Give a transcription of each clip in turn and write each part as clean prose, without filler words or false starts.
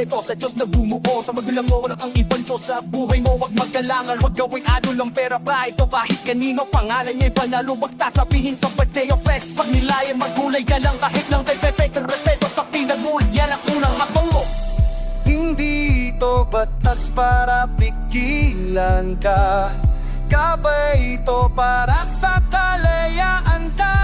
respeto sa Diyos na bumuo. Sa magulang mo ng ang ibang Diyos sa buhay mo. Huwag magkalangan, huwag gawing adol ang pera ba ito kahit kanino. Pangalan niya'y panalo, wag sabihin sa birthday o fest. Pag nilayan magulay ka lang kahit lang tayo perfecto. Respeto sa pinagmulit, yan ang unang hakbang mo. Hindi ito batas para pigilan ka, gabay ito para sa kalayaan ka.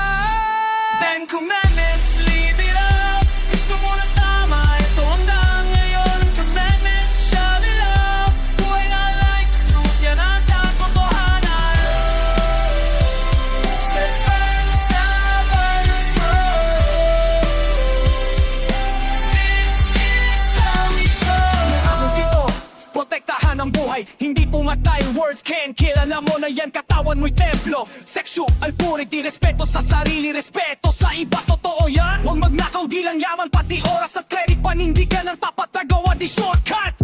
Ten Commandments, live it up. Gusto mo na tama, ito hanggang ngayon. Commandments, shout it out. Buhay na light sa truth, yan ang katotohanan. Stand firm sa Father's word. This is how we show. Ako dito, protektahan ang buhay, hindi pumatay. Words can kill, alam mo na yan, katawan mo'y templo. Sexual purity, respeto sa sarili, respeto sa iba, totoo yan. Huwag magnakaw, di lang yaman, pati oras at credit. Panindigan ang tapat na gawa, di shortcut.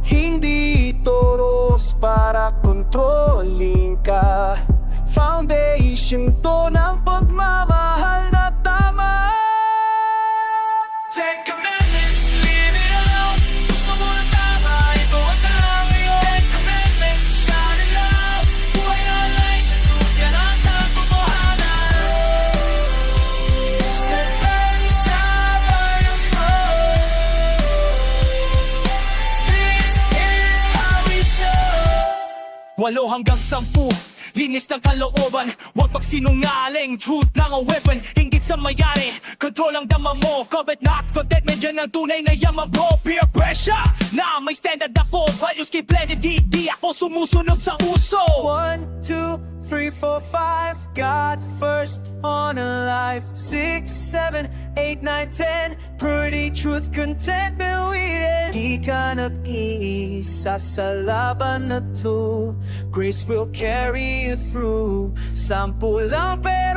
Hindi ito rules para kontrolin ka, foundation to ng pagmamahal na tama. Ten Commandments, live it out. Gusto mo na tama, ito ang tama ngayon. Ten Commandments, shout it out. Buhay na light sa truth, yan ang katotohanan. Stand firm sa Father's word. This is how we show. 8 hanggang 10, linis ng kalooban. Huwag magsinungaling, truth lang ang weapon. Inggit sa mayari, control ang dama mo. Covet not contentment, yan ang tunay na yaman bro. Peer pressure, na may standard ako. Values keep blended, di ako sumusunod sa uso. 1, 2, 3, 4, 5, God first, honor life. 6, 7, 8, 9, 10, pretty truth, contentment waiting. Di ka nag-iisa sa laban na to, grace will carry you through. Sampu lang pero